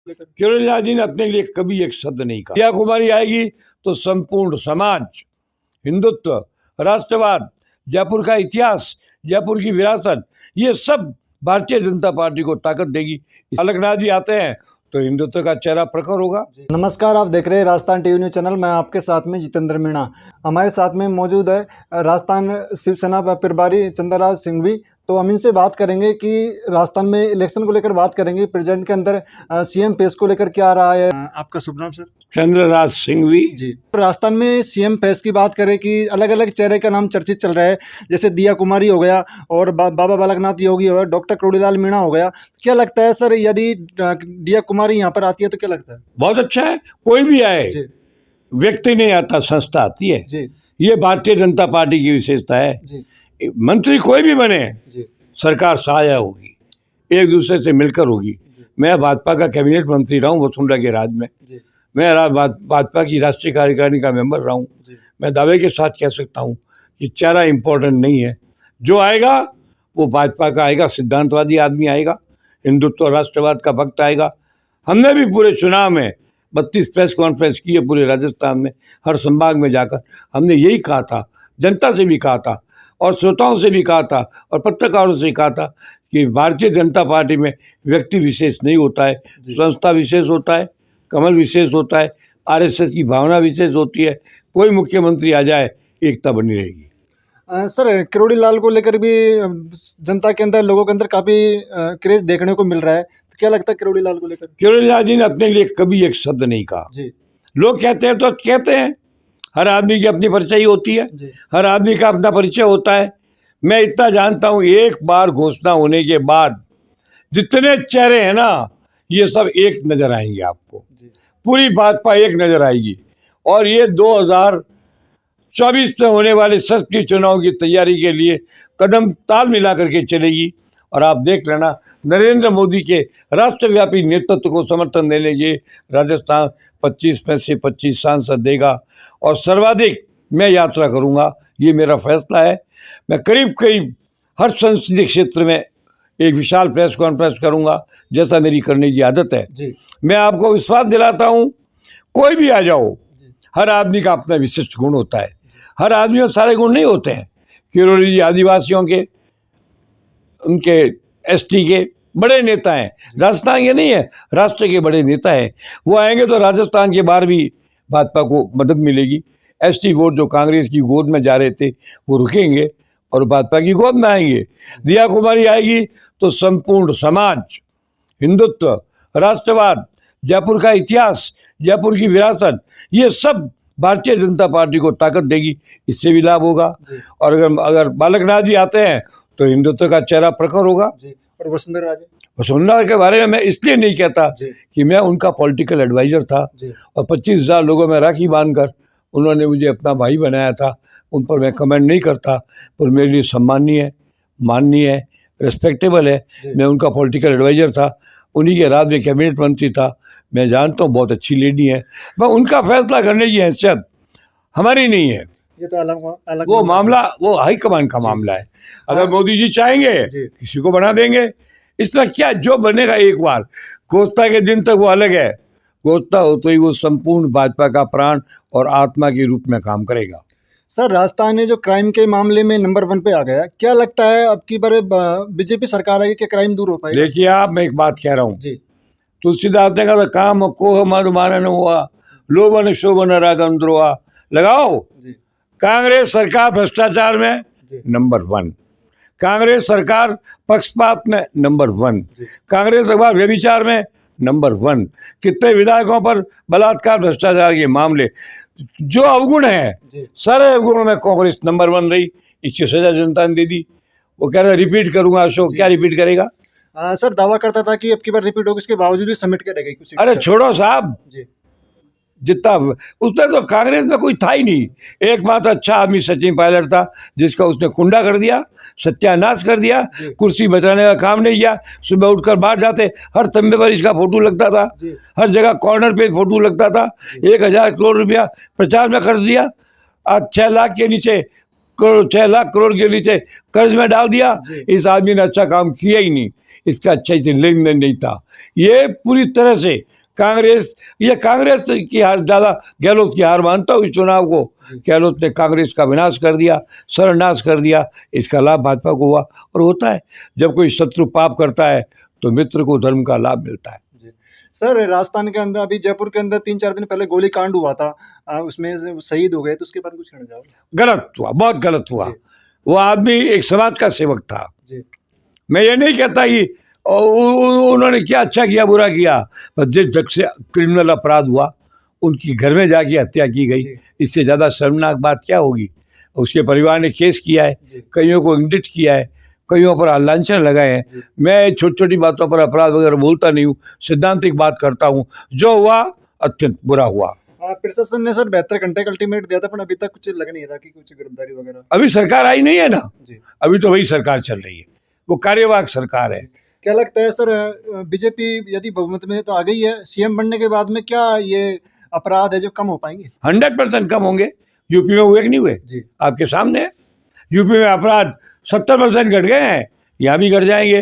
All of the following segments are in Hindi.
केरल जी ने अपने लिए कभी एक शब्द नहीं कहा। दिया कुमारी आएगी तो संपूर्ण समाज, हिंदुत्व, राष्ट्रवाद, जयपुर का इतिहास, जयपुर की विरासत, ये सब भारतीय जनता पार्टी को ताकत देगी। अलकनाथ जी आते हैं तो हिंदुत्व का चेहरा प्रखर होगा। नमस्कार, आप देख रहे हैं राजस्थान टीवी न्यूज़ चैनल। मैं आपके साथ में जितेंद्र मीणा। हमारे साथ में मौजूद है राजस्थान शिवसेना प्रभारी चंद्रराज सिंघवी। तो हम इनसे बात करेंगे कि राजस्थान में इलेक्शन को लेकर बात करेंगे। प्रेजेंट के अंदर सीएम पेस को लेकर क्या रहा है। आपका शुभ नाम सर? चंद्रराज सिंघवी जी। राजस्थान में सीएम पेस की बात करें कि अलग अलग चेहरे का नाम चर्चित चल रहा है, जैसे दिया कुमारी हो गया और बाबा बालकनाथ योगी हो गया, डॉक्टर करोड़ीलाल मीणा हो गया। क्या लगता है सर, यदि दिया कुमारी यहाँ पर आती है तो क्या लगता है? बहुत अच्छा है, कोई भी आए, व्यक्ति नहीं आता, संस्था आती है जी। ये भारतीय जनता पार्टी की विशेषता है जी। मंत्री कोई भी बने जी, सरकार सहायक होगी, एक दूसरे से मिलकर होगी। मैं भाजपा का कैबिनेट मंत्री रहा हूँ वसुंधरा के राज में, मैं भाजपा की राष्ट्रीय कार्यकारिणी का मेंबर रहा हूँ। मैं दावे के साथ कह सकता हूँ कि चेहरा इम्पोर्टेंट नहीं है, जो आएगा वो भाजपा का आएगा, सिद्धांतवादी आदमी आएगा, हिंदुत्व राष्ट्रवाद का भक्त आएगा। हमने भी पूरे चुनाव में 32 प्रेस कॉन्फ्रेंस की है पूरे राजस्थान में, हर संभाग में जाकर हमने यही कहा था, जनता से भी कहा था और श्रोताओं से भी कहा था और पत्रकारों से कहा था कि भारतीय जनता पार्टी में व्यक्ति विशेष नहीं होता है, संस्था विशेष होता है, कमल विशेष होता है, आरएसएस की भावना विशेष होती है। कोई मुख्यमंत्री आ जाए, एकता बनी रहेगी। सर, करोड़ीलाल को लेकर भी जनता के अंदर, लोगों के अंदर काफ़ी क्रेज देखने को मिल रहा है। तो क्या लगता है करोड़ीलाल को लेकर? करोड़ीलाल जी ने अपने लिए कभी एक शब्द नहीं कहा जी। लोग कहते हैं तो कहते हैं, हर आदमी की अपनी परिचय होती है, हर आदमी का अपना परिचय होता है। मैं इतना जानता हूँ, एक बार घोषणा होने के बाद जितने चेहरे हैं ना, ये सब एक नजर आएंगे आपको, पूरी भाजपा एक नजर आएगी। और ये 2024 में होने वाले संसदीय चुनाव की तैयारी के लिए कदम ताल मिला करके चलेगी। और आप देख लेना, नरेंद्र मोदी के राष्ट्रव्यापी नेतृत्व को समर्थन देने के राजस्थान 25 में से 25 सांसद देगा और सर्वाधिक मैं यात्रा करूंगा, ये मेरा फैसला है। मैं करीब करीब हर संसदीय क्षेत्र में एक विशाल प्रेस कॉन्फ्रेंस करूंगा, जैसा मेरी करने की आदत है जी। मैं आपको विश्वास दिलाता हूं, कोई भी आ जाओ, हर आदमी का अपना विशिष्ट गुण होता है, हर आदमी में सारे गुण नहीं होते हैं। किरोड़ी जी आदिवासियों के, उनके एसटी के बड़े नेता हैं, राजस्थान के नहीं है, राष्ट्र के बड़े नेता हैं। वो आएंगे तो राजस्थान के बाहर भी भाजपा को मदद मिलेगी। एसटी वोट जो कांग्रेस की गोद में जा रहे थे वो रुकेंगे और भाजपा की गोद में आएंगे। दिया कुमारी आएगी तो संपूर्ण समाज, हिंदुत्व, राष्ट्रवाद, जयपुर का इतिहास, जयपुर की विरासत, ये सब भारतीय जनता पार्टी को ताकत देगी, इससे भी लाभ होगा। और अगर बालकनाथ जी आते हैं तो हिंदुत्व का चेहरा प्रखर होगा। और वसुंधरा के बारे में मैं इसलिए नहीं कहता कि मैं उनका पॉलिटिकल एडवाइजर था और 25,000 लोगों में राखी बांधकर उन्होंने मुझे अपना भाई बनाया था। उन पर मैं कमेंट नहीं करता, पर मेरे लिए सम्मानीय है, माननीय है, रिस्पेक्टेबल है। मैं उनका पॉलिटिकल एडवाइजर था, उन्हीं के राज में कैबिनेट मंत्री था। मैं जानता हूँ बहुत अच्छी लेडी है, मैं उनका फैसला करने की हैसियत हमारी नहीं है। ये तो अलग वो मामला, वो हाईकमान का मामला है। अगर मोदी जी चाहेंगे किसी को बना देंगे, इस तरह क्या जो बनेगा एक बार, घोषणा के दिन तक वो अलग है, घोषणा होते ही वो संपूर्ण भाजपा का प्राण और आत्मा के रूप में काम करेगा। सर, राजस्थान ने जो क्राइम के मामले में नंबर 1 पे आ गया, क्या लगता है अब की बार बीजेपी सरकार आएगी, क्या क्राइम दूर हो पाएगा? देखिए आप, मैं एक बात कह रहा हूँ, तुलसीदास ने कहा काम कोह मधुमानन हुआ, लोभन शोभन रागम द्रोहा। लगाओ, कांग्रेस सरकार भ्रष्टाचार में नंबर 1, कांग्रेस सरकार पक्षपात में नंबर 1, कांग्रेस सरकार व्यभिचार में नंबर 1। कितने विधायकों पर बलात्कार भ्रष्टाचार के मामले, जो अवगुण है सारे अवगुणों में कांग्रेस नंबर 1 रही। इसकी सजा जनता ने दे दी। वो कह रहा है रिपीट करूंगा अशोक, क्या रिपीट करेगा? सर, दावा करता था कि अब की बार रिपीट होगी, इसके बावजूद भी समेट के रहेगी। अरे छोड़ो साहब, जितना उसने तो कांग्रेस में कोई था ही नहीं। एकमात्र अच्छा आदमी सचिन पायलट था, जिसका उसने कुंडा कर दिया, सत्यानाश कर दिया, कुर्सी बचाने का काम नहीं किया। सुबह उठकर बाहर जाते, हर तंबे पर इसका फोटो लगता था, हर जगह कॉर्नर पे फोटो लगता था। 1,000 करोड़ रुपया प्रचार में खर्च दिया। आज 6 लाख के नीचे करोड़ 6 लाख करोड़ के नीचे कर्ज में डाल दिया। इस आदमी ने अच्छा काम किया ही नहीं, इसका अच्छा से लेन देन नहीं था। ये पूरी तरह से कांग्रेस की हार, ज़्यादा गहलोत की हार मानता हूँ इस चुनाव को। गहलोत ने कांग्रेस का विनाश कर दिया, सर्वनाश कर दिया। इसका लाभ भाजपा को हुआ। और होता है, जब कोई शत्रु पाप करता है तो मित्र को धर्म का लाभ मिलता है। सर, राजस्थान के अंदर अभी जयपुर के अंदर 3-4 दिन पहले गोली कांड हुआ था, उसमें शहीद हो गए, तो उसके बारे में कुछ कहना चाहोगे? गलत हुआ, बहुत गलत हुआ। वो आदमी एक समाज का सेवक था। मैं ये नहीं कहता कि उन्होंने क्या अच्छा किया बुरा किया, पर जिस व्यक्ति से क्रिमिनल अपराध हुआ उनकी घर में जाके हत्या की गई, इससे ज़्यादा शर्मनाक बात क्या होगी। उसके परिवार ने केस किया है, कईयों को इंडिक्ट किया है, कईयों पर लांछन लगाए हैं। मैं छोटी छोटी बातों पर अपराध वगैरह बोलता नहीं हूँ, सिद्धांतिक बात करता हूँ। जो हुआ अत्यंत बुरा हुआ। प्रशासन ने सर 72 घंटे का अल्टीमेट दिया था, पर अभी तक कुछ लग नहीं रहा कि कुछ गिरफ्तारी वगैरह। अभी सरकार आई नहीं है ना, अभी तो वही सरकार चल रही है, वो कार्यवाहक सरकार है। क्या लगता है सर, बीजेपी यदि बहुमत में तो आ गई है, सीएम बनने के बाद में क्या ये अपराध है जो कम हो पाएंगे? 100% कम होंगे। यूपी में हुए कि नहीं हुए, आपके सामने है। यूपी में अपराध 70% घट गए हैं, यहाँ भी घट जाएंगे।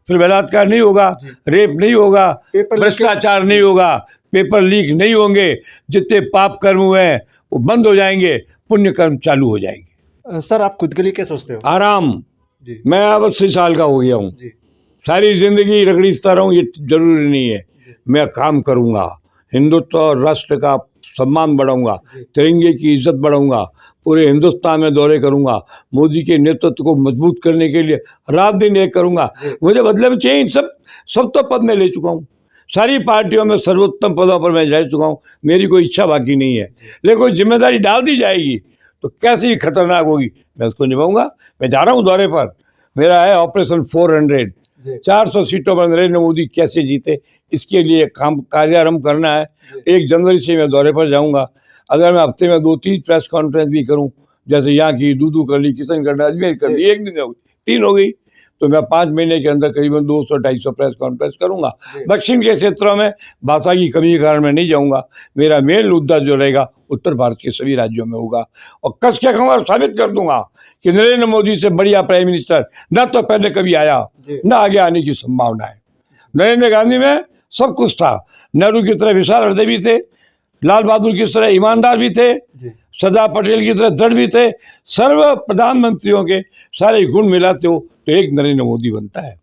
फिर बलात्कार नहीं होगा, रेप नहीं होगा, भ्रष्टाचार नहीं होगा, पेपर लीक नहीं होंगे, जितने पाप कर्म हुए हैं वो बंद हो जाएंगे, पुण्य कर्म चालू हो जाएंगे। सर, आप खुद के लिए क्या सोचते हो? आराम। मैं अब 80 साल का हो गया हूँ, सारी जिंदगी रगड़ीता रहूँ ये जरूरी नहीं है। मैं काम करूँगा, हिंदुत्व और राष्ट्र का सम्मान बढ़ाऊंगा, तिरंगे की इज्जत बढ़ाऊंगा, पूरे हिंदुस्तान में दौरे करूंगा, मोदी के नेतृत्व को मजबूत करने के लिए रात दिन एक करूंगा। मुझे बदले में चाहिए सब तो पद में ले चुका हूँ, सारी पार्टियों में सर्वोत्तम पदों पर मैं रह चुका हूँ। मेरी कोई इच्छा बाकी नहीं है, लेकिन कोई जिम्मेदारी डाल दी जाएगी तो कैसी खतरनाक होगी, मैं उसको निभाऊंगा। मैं जा रहा हूँ दौरे पर, मेरा है ऑपरेशन 400। 400 सीटों पर नरेंद्र मोदी कैसे जीते, इसके लिए कार्यारंभ करना है। 1 जनवरी से मैं दौरे पर जाऊंगा। अगर मैं हफ्ते में 2-3 प्रेस कॉन्फ्रेंस भी करूं, जैसे यहाँ की दूदू कर ली, किशनगढ़, अजमेर कर ली, 1 दिन हो गई, 3 हो गई, तो मैं 5 महीने के अंदर करीबन 200-250 प्रेस कॉन्फ्रेंस करूंगा। दक्षिण के क्षेत्रों में भाषा की कमी के कारण मैं नहीं जाऊंगा। मेरा मेन मुद्दा जो रहेगा उत्तर भारत के सभी राज्यों में होगा, और कस के कहूँगा, साबित कर दूंगा कि नरेंद्र मोदी से बढ़िया प्राइम मिनिस्टर न तो पहले कभी आया, न आगे आने की संभावना है। नरेंद्र गांधी में सब कुछ था, नेहरू की तरह विशाल हृदय भी थे, लाल बहादुर की तरह ईमानदार भी थे, सरदार पटेल की तरह दृढ़ भी थे। सर्व प्रधानमंत्रियों के सारे गुण मिलाते हो तो एक नरेंद्र मोदी बनता है।